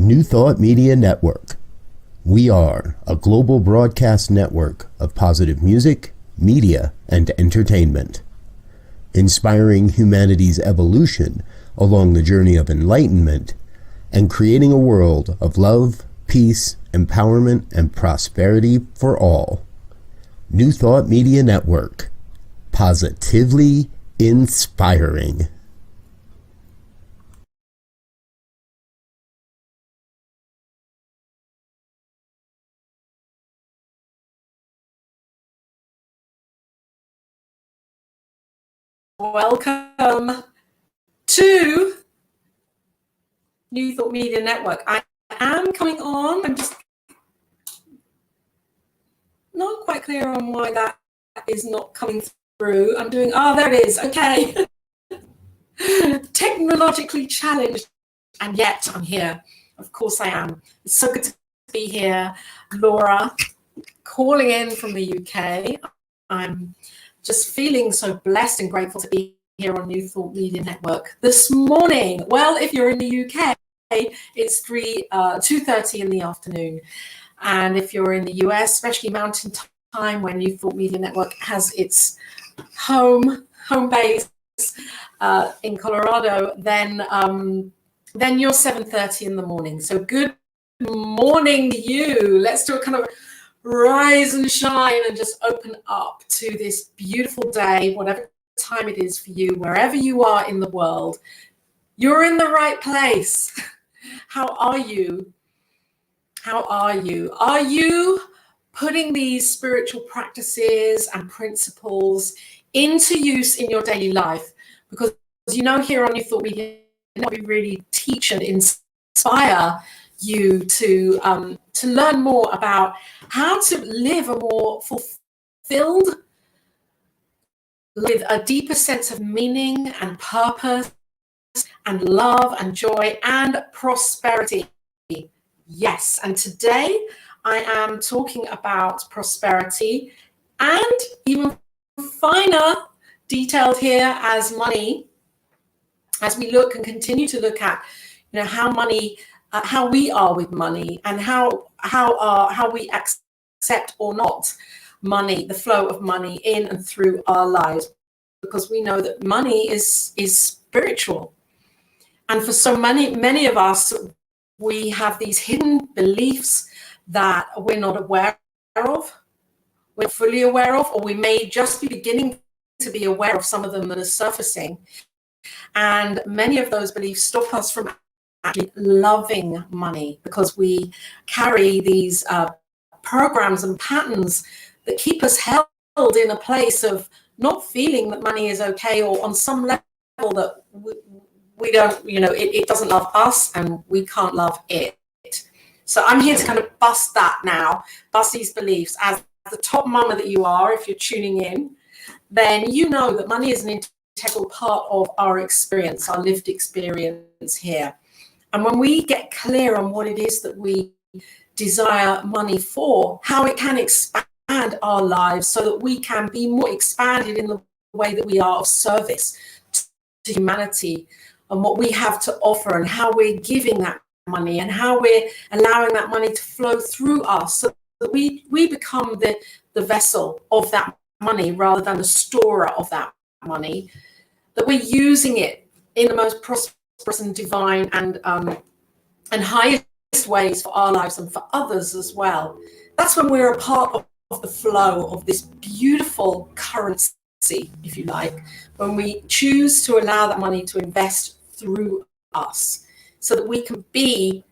New Thought Media Network. We are a global broadcast network of positive music, media, and entertainment, inspiring humanity's evolution along the journey of enlightenment and creating a world of love, peace, empowerment, and prosperity for all. New Thought Media Network. Positively inspiring. Welcome to New Thought Media Network. I am coming on. I'm just not quite clear on why that is not coming through. I'm doing, there it is. Okay. Technologically challenged, and yet I'm here. Of course I am. It's so good to be here. Laura, calling in from the UK. I'm just feeling so blessed and grateful to be here on New Thought Media Network this morning. Well, if you're in the UK, it's 2:30 in the afternoon. And if you're in the US, especially Mountain Time, where New Thought Media Network has its home base in Colorado, then you're 7:30 in the morning. So good morning to you. Let's do a kind of rise and shine and just open up to this beautiful day, whatever time it is for you, wherever you are in the world. You're in the right place. How are you? How are you? Are you putting these spiritual practices and principles into use in your daily life? Because here on New Thought Media, we really teach and inspire you to learn more about how to live a more fulfilled, with a deeper sense of meaning and purpose and love and joy and prosperity. Yes, and today I am talking about prosperity, and even finer detailed here as money, as we look and continue to look at how money, how we are with money, and how we accept or not money, the flow of money in and through our lives, because we know that money is spiritual. And for so many of us, we have these hidden beliefs that we're not aware of, we're fully aware of, or we may just be beginning to be aware of some of them that are surfacing. And many of those beliefs stop us from actually loving money, because we carry these programs and patterns that keep us held in a place of not feeling that money is okay, or on some level that we don't, it doesn't love us and we can't love it. So I'm here to kind of bust these beliefs. As the top mama that you are, if you're tuning in, then you know that money is an integral part of our experience, our lived experience here. And when we get clear on what it is that we desire money for, how it can expand our lives so that we can be more expanded in the way that we are of service to humanity, and what we have to offer, and how we're giving that money, and how we're allowing that money to flow through us, so that we become the vessel of that money rather than the storer of that money, that we're using it in the most prosperous and divine and highest ways for our lives and for others as well. That's when we're a part of the flow of this beautiful currency, if you like, when we choose to allow that money to invest through us, so that we can be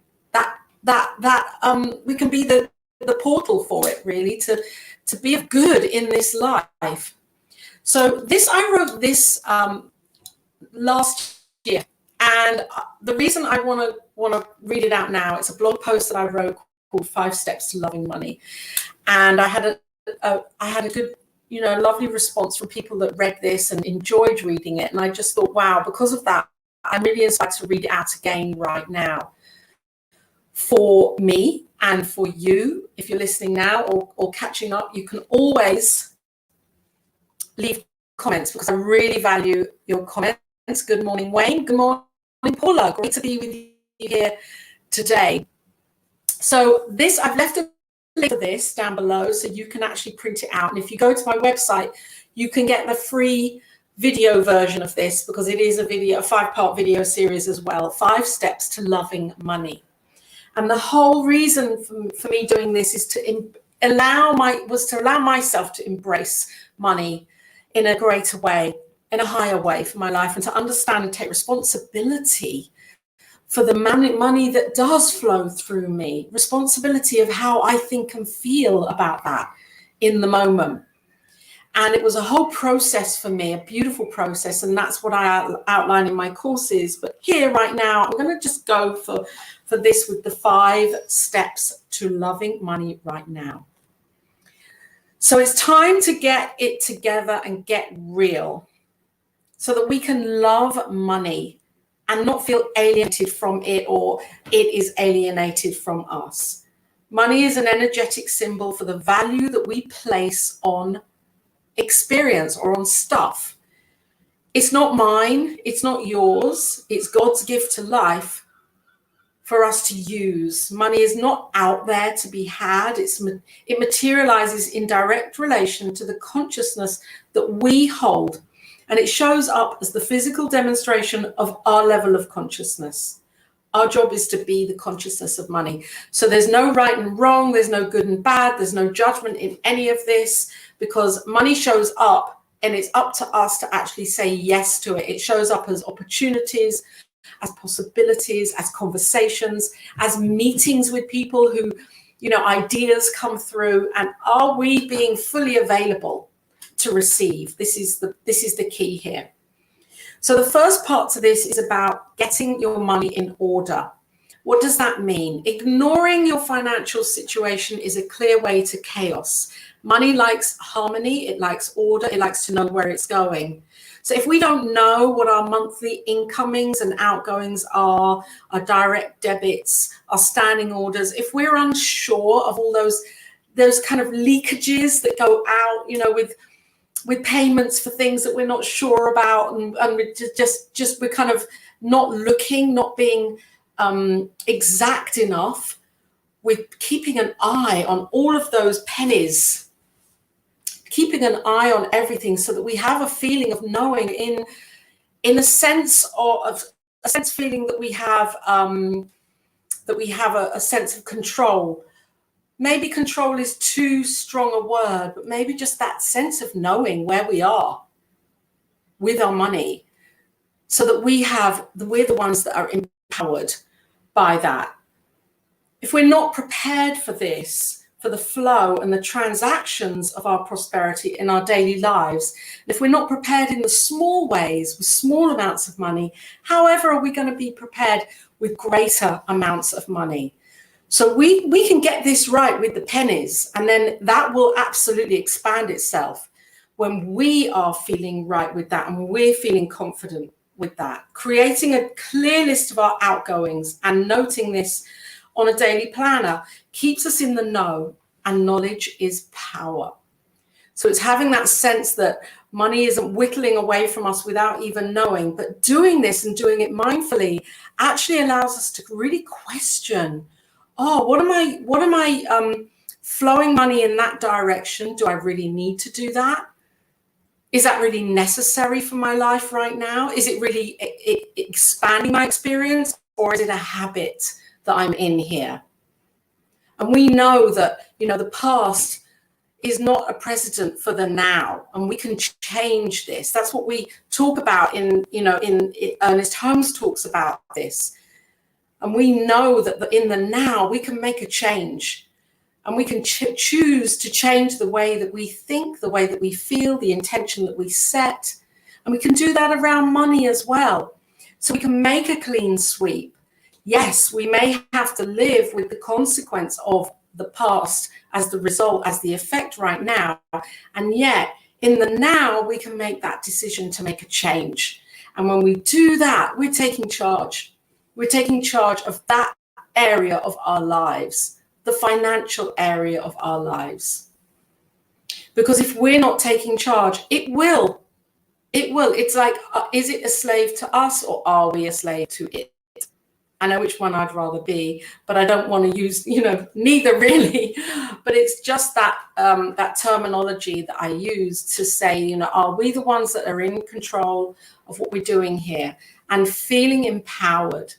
we can be the portal for it, really, to be of good in this life. So I wrote this last year, and the reason I want to read it out now, it's a blog post that I wrote called 5 Steps to Loving Money, and I had a good, lovely response from people that read this and enjoyed reading it. And I just thought, wow, because of that, I'm really inspired to read it out again right now for me and for you. If you're listening now or catching up, you can always leave comments, because I really value your comments. Good morning, Wayne. Good morning, Paula. Great to be with you here today. So this, I've left a link to this down below so you can actually print it out. And if you go to my website, you can get the free video version of this, because it is a 5-part video series as well, 5 steps to loving money. And the whole reason for me doing this is to allow myself to embrace money in a greater way, in a higher way for my life, and to understand and take responsibility for the money that does flow through me, responsibility of how I think and feel about that in the moment. And it was a whole process for me, a beautiful process, and that's what I outline in my courses. But here right now, I'm going to just go for this with the 5 steps to loving money right now. So it's time to get it together and get real so that we can love money and not feel alienated from it, or it is alienated from us. Money is an energetic symbol for the value that we place on experience or on stuff. It's not mine, it's not yours, it's God's gift to life for us to use. Money is not out there to be had. It materializes in direct relation to the consciousness that we hold, and it shows up as the physical demonstration of our level of consciousness. Our job is to be the consciousness of money. So there's no right and wrong, there's no good and bad, there's no judgment in any of this, because money shows up and it's up to us to actually say yes to it. It shows up as opportunities, as possibilities, as conversations, as meetings with people who, ideas come through. And are we being fully available to receive? This is the key here. So the first part to this is about getting your money in order. What does that mean? Ignoring your financial situation is a clear way to chaos. Money likes harmony, it likes order, it likes to know where it's going. So if we don't know what our monthly incomings and outgoings are, our direct debits, our standing orders, if we're unsure of all those kind of leakages that go out, with payments for things that we're not sure about, and we're kind of not looking, not being exact enough, with keeping an eye on all of those pennies, keeping an eye on everything, so that we have a feeling of knowing in a sense of a sense feeling that we have a sense of control. Maybe control is too strong a word, but maybe just that sense of knowing where we are with our money, so that we're the ones that are empowered by that. If we're not prepared for this, for the flow and the transactions of our prosperity in our daily lives, and if we're not prepared in the small ways with small amounts of money, however are we going to be prepared with greater amounts of money? So we can get this right with the pennies, and then that will absolutely expand itself when we are feeling right with that and we're feeling confident with that. Creating a clear list of our outgoings and noting this on a daily planner keeps us in the know, and knowledge is power. So it's having that sense that money isn't whittling away from us without even knowing, but doing this and doing it mindfully actually allows us to really question, what am I flowing money in that direction? Do I really need to do that? Is that really necessary for my life right now? Is it really expanding my experience, or is it a habit that I'm in here? And we know that, the past is not a precedent for the now, and we can change this. That's what we talk about in Ernest Holmes talks about this. And we know that in the now, we can make a change, and we can choose to change the way that we think, the way that we feel, the intention that we set. And we can do that around money as well. So we can make a clean sweep. Yes, we may have to live with the consequence of the past as the result, as the effect right now. And yet, in the now, we can make that decision to make a change. And when we do that, we're taking charge. We're taking charge of that area of our lives, the financial area of our lives. Because if we're not taking charge, it will. It's like, is it a slave to us, or are we a slave to it? I know which one I'd rather be, but I don't want to use, neither really. But it's just that that terminology that I use to say, are we the ones that are in control of what we're doing here and feeling empowered?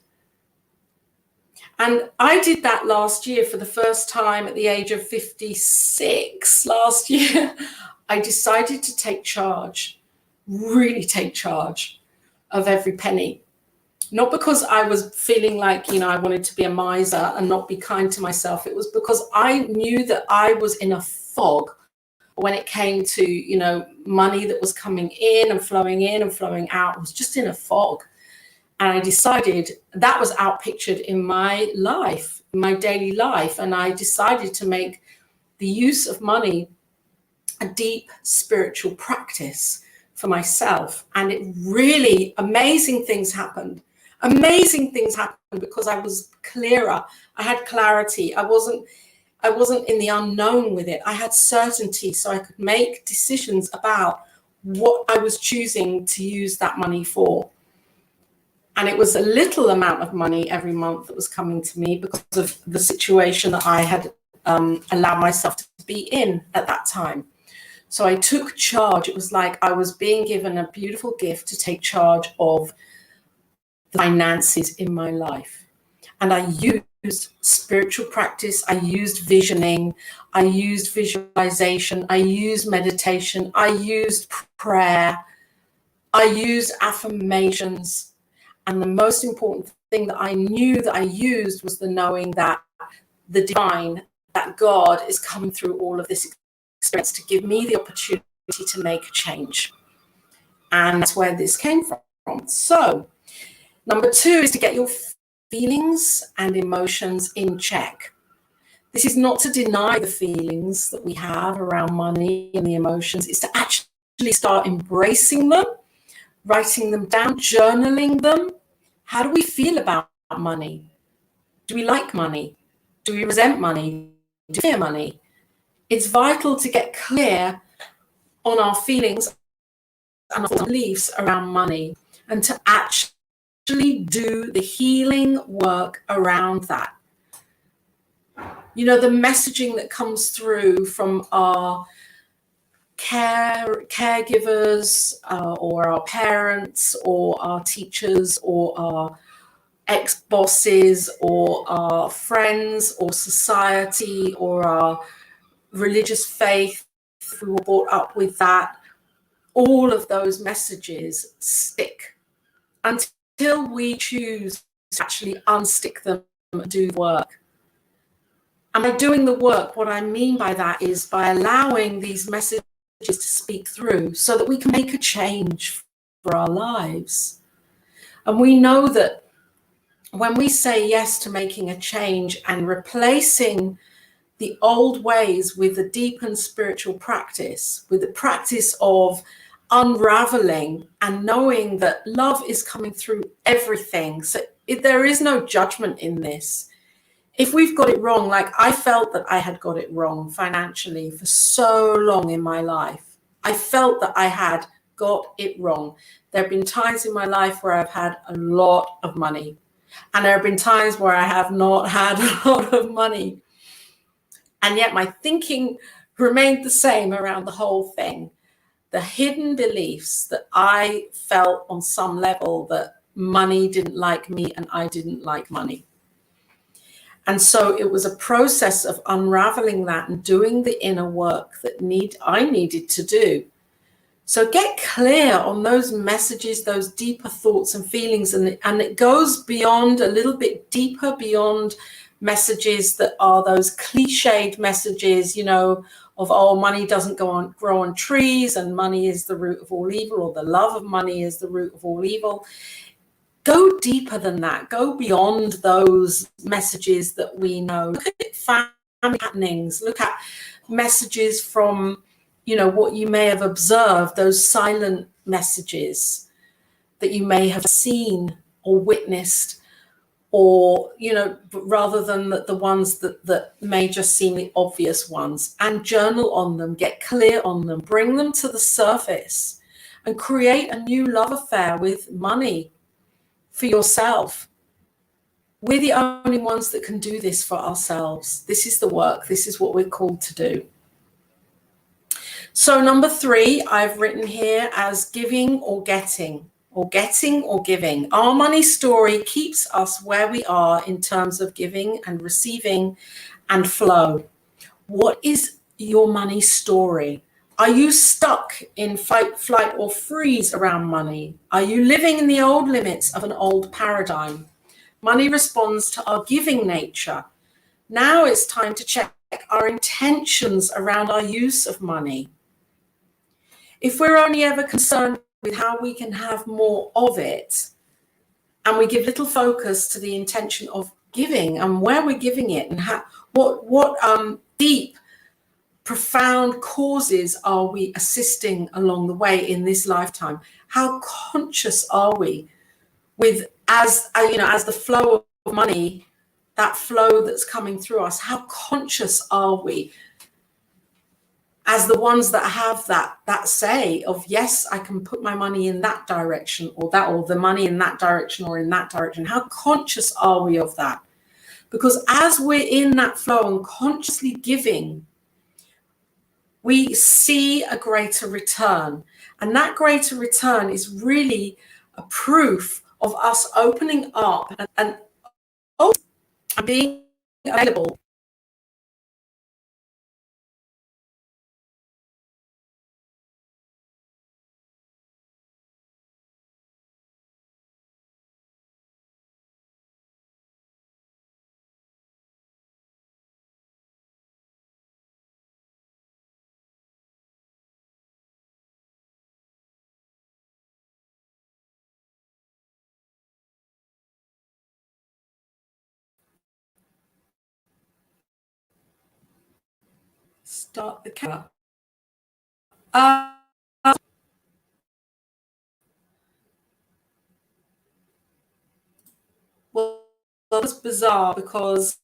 And I did that last year for the first time at the age of 56 last year. I decided to take charge, really take charge of every penny. Not because I was feeling like, I wanted to be a miser and not be kind to myself. It was because I knew that I was in a fog when it came to, money that was coming in and flowing out. I was just in a fog. And I decided that was outpictured in my life, my daily life. And I decided to make the use of money a deep spiritual practice for myself. And it really, amazing things happened. Amazing things happened because I was clearer. I had clarity. I wasn't in the unknown with it. I had certainty, so I could make decisions about what I was choosing to use that money for. And it was a little amount of money every month that was coming to me because of the situation that I had allowed myself to be in at that time. So I took charge. It was like I was being given a beautiful gift to take charge of the finances in my life. And I used spiritual practice. I used visioning. I used visualization. I used meditation. I used prayer. I used affirmations. And the most important thing that I knew that I used was the knowing that the divine, that God is coming through all of this experience to give me the opportunity to make a change. And that's where this came from. So, number 2 is to get your feelings and emotions in check. This is not to deny the feelings that we have around money and the emotions. It's to actually start embracing them, writing them down, journaling them. How do we feel about money? Do we like money? Do we resent money? Do we fear money? It's vital to get clear on our feelings and our beliefs around money and to actually do the healing work around that. The messaging that comes through from our caregivers or our parents or our teachers or our ex-bosses or our friends or society or our religious faith, if we were brought up with that, all of those messages stick until we choose to actually unstick them and do the work. And by doing the work, what I mean by that is by allowing these messages to speak through so that we can make a change for our lives. And we know that when we say yes to making a change and replacing the old ways with a deepened spiritual practice, with the practice of unraveling and knowing that love is coming through everything. So there is no judgment in this. If we've got it wrong, like I felt that I had got it wrong financially for so long in my life. I felt that I had got it wrong. There have been times in my life where I've had a lot of money. And there have been times where I have not had a lot of money. And yet my thinking remained the same around the whole thing. The hidden beliefs that I felt on some level that money didn't like me and I didn't like money. And so it was a process of unraveling that and doing the inner work that I needed to do. So get clear on those messages, those deeper thoughts and feelings. And it goes beyond, a little bit deeper beyond messages that are those cliched messages, of, money doesn't grow on trees and money is the root of all evil, or the love of money is the root of all evil. Go deeper than that. Go beyond those messages that we know. Look at family happenings. Look at messages from, what you may have observed, those silent messages that you may have seen or witnessed, or, rather than the ones that may just seem the obvious ones, and journal on them, get clear on them, bring them to the surface and create a new love affair with money for yourself. We're the only ones that can do this for ourselves. This is the work. This is what we're called to do. So number 3, I've written here as giving or getting, or getting or giving. Our money story keeps us where we are in terms of giving and receiving and flow. What is your money story? Are you stuck in fight, flight, or freeze around money? Are you living in the old limits of an old paradigm? Money responds to our giving nature. Now it's time to check our intentions around our use of money. If we're only ever concerned with how we can have more of it, and we give little focus to the intention of giving and where we're giving it, and how, what deep, profound causes are we assisting along the way in this lifetime? How conscious are we with, as the flow of money, that flow that's coming through us? How conscious are we as the ones that have that say of, yes, I can put my money in that direction, or the money in that direction or in that direction? How conscious are we of that? Because as we're in that flow and consciously giving, we see a greater return. And that greater return is really a proof of us opening up and being available. Start the camera. Well, that was bizarre because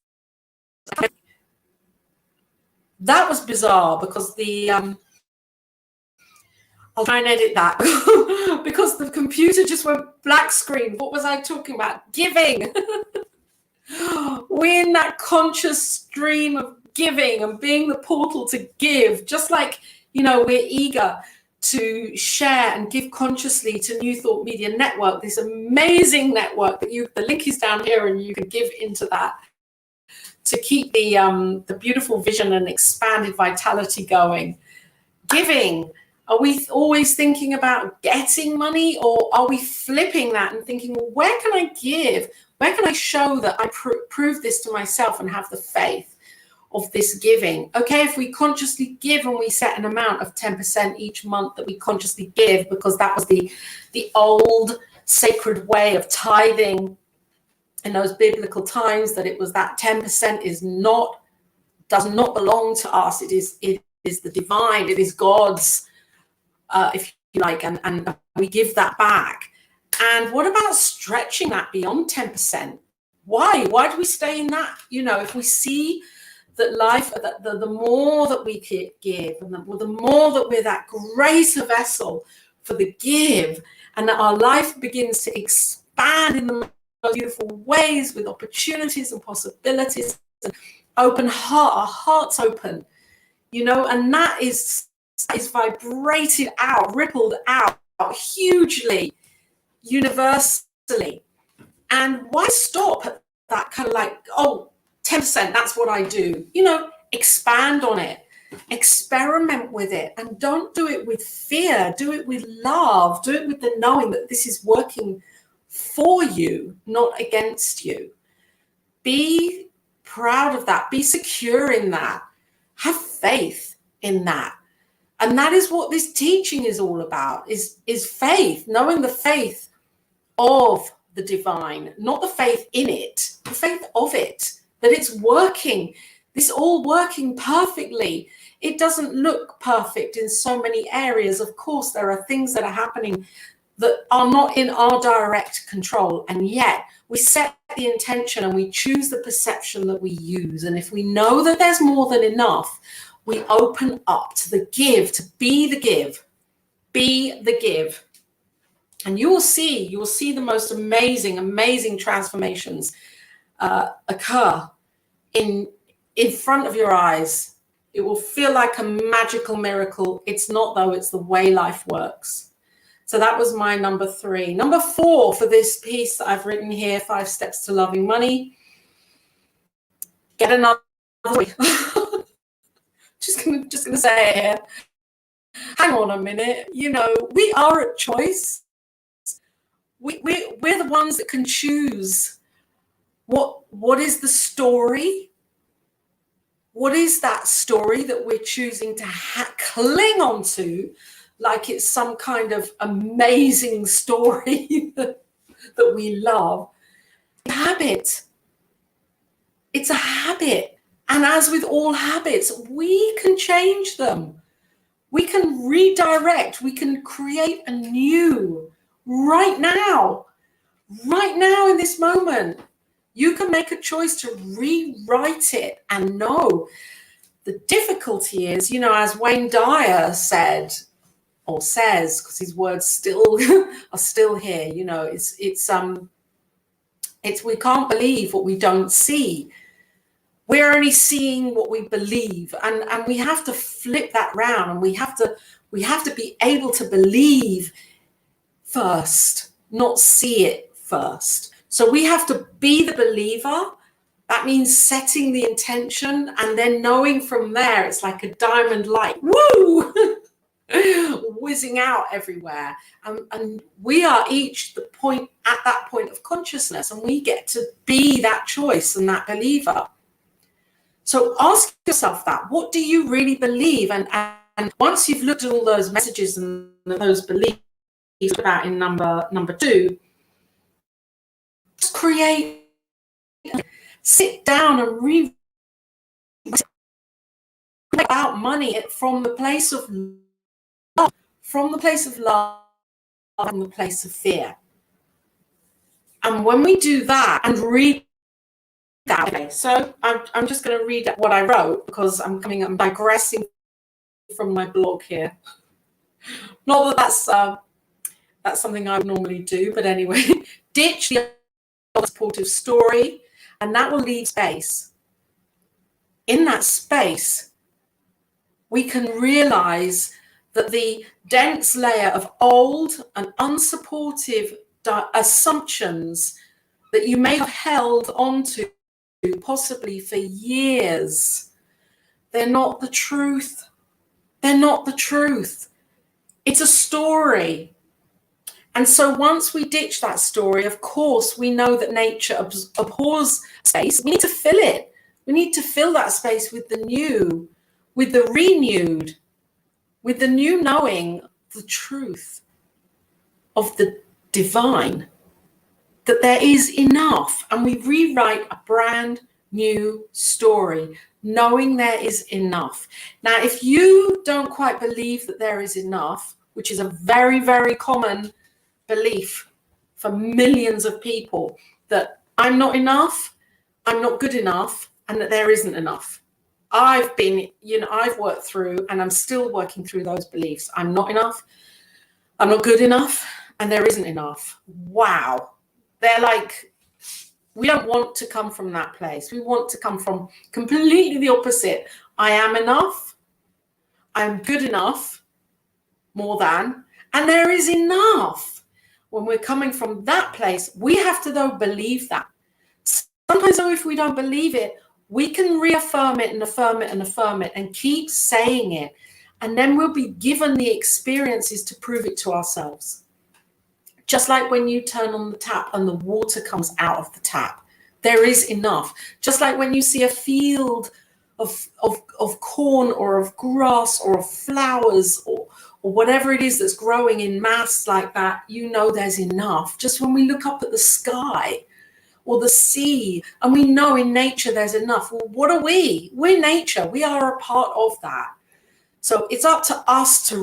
the I'll try and edit that because the computer just went black screen. What was I talking about? Giving. We're in that conscious stream of giving and being the portal to give, just like, we're eager to share and give consciously to New Thought Media Network, this amazing network that the link is down here and you can give into that to keep the beautiful vision and expanded vitality going. Giving. Are we always thinking about getting money, or are we flipping that and thinking, well, where can I give? Where can I show that I prove this to myself and have the faith of this giving? Okay, if we consciously give and we set an amount of 10% each month that we consciously give, because that was the old sacred way of tithing in those biblical times, that it was that 10% does not belong to us. It is the divine, it is God's, if you like, and we give that back. And what about stretching that beyond 10%? Why do we stay in that? If we see that life, the more that we give, and the more that we're that greater vessel for the give, and that our life begins to expand in the most beautiful ways with opportunities and possibilities, and open heart, our hearts open, and that is vibrated out, rippled out hugely, universally. And why stop at that kind of like, 10%, that's what I do? Expand on it, experiment with it, and don't do it with fear. Do it with love. Do it with the knowing that this is working for you, not against you. Be proud of that. Be secure in that. Have faith in that. And that is what this teaching is all about, is faith, knowing the faith of the divine, not the faith in it, the faith of it, that it's working, this all working perfectly. It doesn't look perfect in so many areas. Of course, there are things that are happening that are not in our direct control. And yet we set the intention and we choose the perception that we use. And if we know that there's more than enough, we open up to the give, to be the give, and you will see the most amazing transformations occur in front of your eyes. It will feel like a magical miracle. It's not, though. It's the way life works. So that was my number 3. Number 4 for this piece that I've written here, 5 Steps to Loving Money. Get another. just gonna say it here. Hang on a minute. You know, we are at choice. We're the ones that can choose what is the story. What is that story that we're choosing to cling on to like it's some kind of amazing story that we love? Habit. It's a habit. And as with all habits, we can change them. We can redirect. We can create a new right now in this moment. You can make a choice to rewrite it. And no, the difficulty is, you know, as Wayne Dyer said, or says, because his words still are still here, you know, it's we can't believe what we don't see. We're only seeing what we believe, and we have to flip that round, and we have to be able to believe first, not see it first. So we have to be the believer. That means setting the intention and then knowing from there, it's like a diamond light, woo, whizzing out everywhere. And we are each at that point of consciousness, and we get to be that choice and that believer. So ask yourself that. What do you really believe? And once you've looked at all those messages and those beliefs about in number 2, just create, sit down and read about money from the place of love, from the place of love, from the place of fear. And when we do that and read that, okay, so I'm just going to read what I wrote, because I'm digressing from my blog here. Not that that's something I would normally do, but anyway, ditch the supportive story, and that will leave space. In that space, we can realize that the dense layer of old and unsupportive assumptions that you may have held onto possibly for years, they're not the truth. They're not the truth. It's a story. And so once we ditch that story, of course, we know that nature abhors space. We need to fill it. We need to fill that space with the new, with the renewed, with the new knowing the truth of the divine, that there is enough. And we rewrite a brand new story, knowing there is enough. Now, if you don't quite believe that there is enough, which is a very, very common belief for millions of people, that I'm not enough, I'm not good enough, and that there isn't enough. I've worked through, and I'm still working through those beliefs. I'm not enough, I'm not good enough, and there isn't enough. Wow. They're like, we don't want to come from that place. We want to come from completely the opposite. I am enough, I'm good enough, more than, and there is enough. When we're coming from that place, we have to, though, believe that. Sometimes, though, if we don't believe it, we can reaffirm it and affirm it and affirm it and keep saying it. And then we'll be given the experiences to prove it to ourselves. Just like when you turn on the tap and the water comes out of the tap, there is enough. Just like when you see a field of corn or of grass or of flowers or whatever it is that's growing in mass like that, you know there's enough. Just when we look up at the sky or the sea and we know in nature there's enough. Well, what are we? We're nature. We are a part of that. So it's up to us to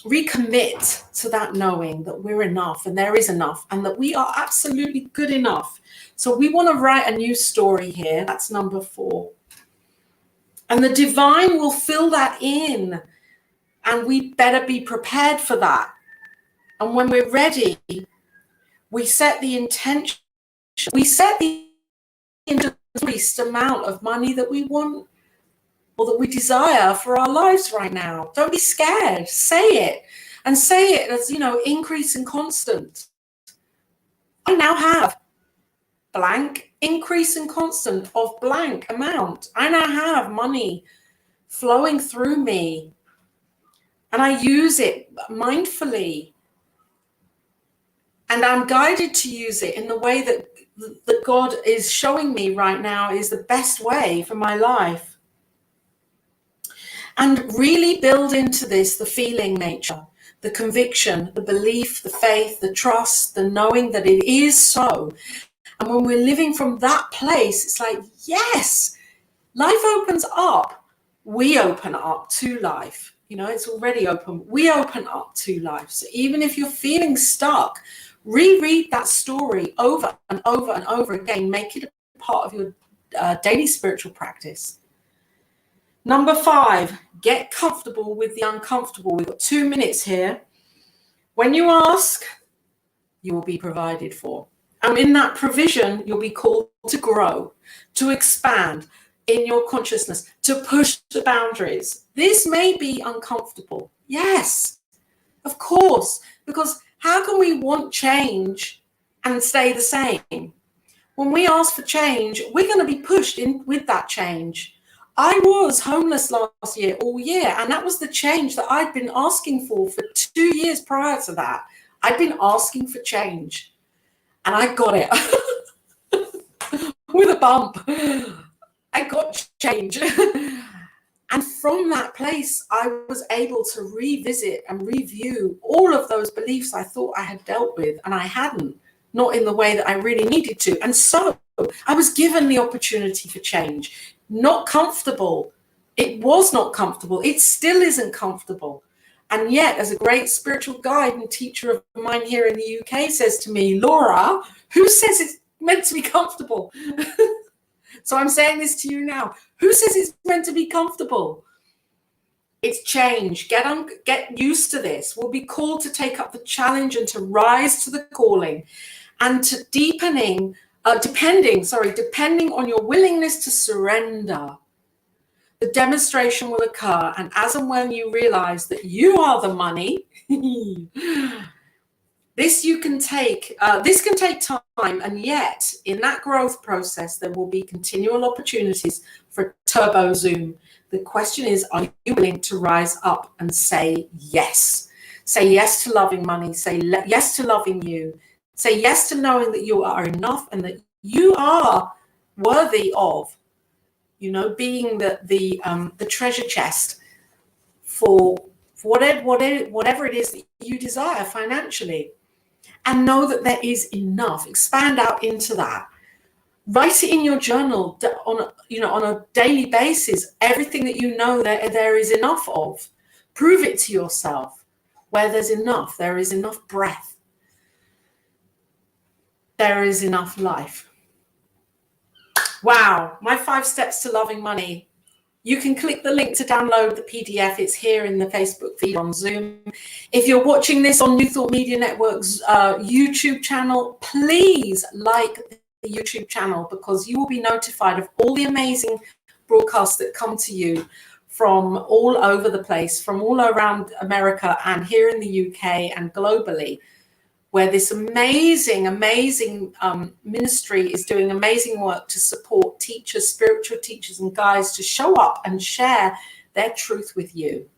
recommit to that knowing that we're enough and there is enough and that we are absolutely good enough. So we want to write a new story here. That's number 4. And the divine will fill that in, and we better be prepared for that. And when we're ready, we set the intention We set the increased amount of money that we want or that we desire for our lives right now. Don't be scared. Say it. And say it as, increase and constant. I now have blank, increase and constant of blank amount. I now have money flowing through me. And I use it mindfully. And I'm guided to use it in the way that God is showing me right now is the best way for my life. And really build into this the feeling nature, the conviction, the belief, the faith, the trust, the knowing that it is so. And when we're living from that place, it's like, yes, life opens up. We open up to life. It's already open. We open up to life. So even if you're feeling stuck, reread that story over and over and over again. Make it a part of your daily spiritual practice. Number 5, get comfortable with the uncomfortable. We've got 2 minutes here. When you ask, you will be provided for. And in that provision, you'll be called to grow, to expand in your consciousness, to push the boundaries. This may be uncomfortable. Yes, of course, because how can we want change and stay the same? When we ask for change, we're going to be pushed in with that change. I was homeless last year, all year, and that was the change that I'd been asking for 2 years prior to that. I'd been asking for change, and I got it with a bump. I got change. And from that place, I was able to revisit and review all of those beliefs I thought I had dealt with, and I hadn't, not in the way that I really needed to. And so I was given the opportunity for change. Not comfortable. It was not comfortable. It still isn't comfortable. And yet, as a great spiritual guide and teacher of mine here in the UK says to me, Laura, who says it's meant to be comfortable? So I'm saying this to you now. Who says it's meant to be comfortable? It's change. Get used to this. We'll be called to take up the challenge and to rise to the calling and to depending on your willingness to surrender. The demonstration will occur, and as and when you realize that you are the money, this can take time, and yet in that growth process, there will be continual opportunities for turbo zoom. The question is, are you willing to rise up and say yes? Say yes to loving money. Say yes to loving you. Say yes to knowing that you are enough and that you are worthy of, being the treasure chest for whatever it is that you desire financially. And know that there is enough. Expand out into that. Write it in your journal on a daily basis. Everything that you know there is enough of. Prove it to yourself. Where there's enough, there is enough breath. There is enough life. Wow, my 5 steps to loving money. You can click the link to download the PDF. It's here in the Facebook feed on Zoom. If you're watching this on New Thought Media Network's YouTube channel, please like the YouTube channel, because you will be notified of all the amazing broadcasts that come to you from all over the place, from all around America and here in the UK and globally, where this amazing ministry is doing amazing work to support teachers, spiritual teachers and guides to show up and share their truth with you.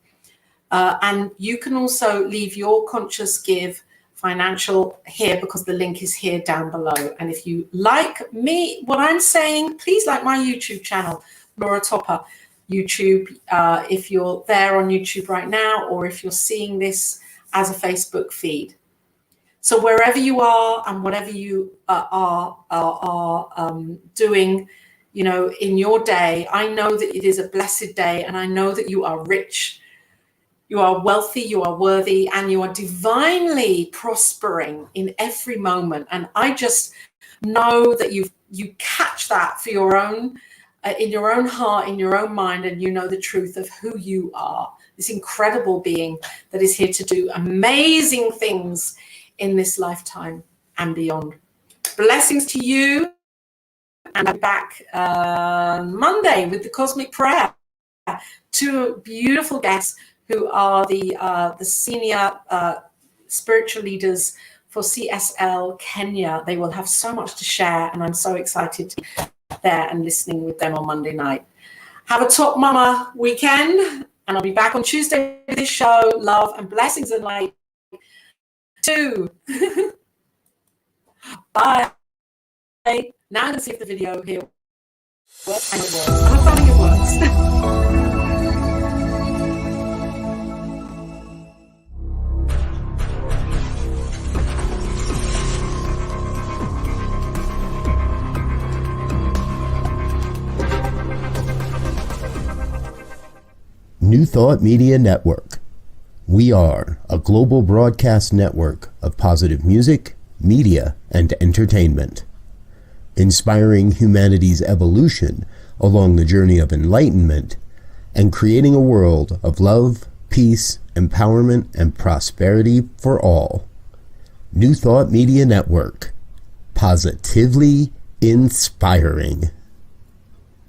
And you can also leave your conscious give financial here, because the link is here down below. And if you like what I'm saying, please like my YouTube channel, Laura Topper YouTube, if you're there on YouTube right now, or if you're seeing this as a Facebook feed. So wherever you are and whatever you are doing, in your day, I know that it is a blessed day, and I know that you are rich, you are wealthy, you are worthy, and you are divinely prospering in every moment. And I just know that you catch that for your own, in your own heart, in your own mind, and you know the truth of who you are, this incredible being that is here to do amazing things in this lifetime and beyond. blessings to you. And I'm back Monday with the Cosmic Prayer. Two beautiful guests who are the senior spiritual leaders for CSL Kenya. They will have so much to share, and I'm so excited to be there and listening with them on Monday night. Have a top mama weekend, and I'll be back on Tuesday with this show. Love and blessings and light too. Bye. Now I'm going to see if the video here works, and it works. I'm hoping it works. New Thought Media Network. We are a global broadcast network of positive music, media, and entertainment, inspiring humanity's evolution along the journey of enlightenment and creating a world of love, peace, empowerment, and prosperity for all. New Thought Media Network. Positively inspiring.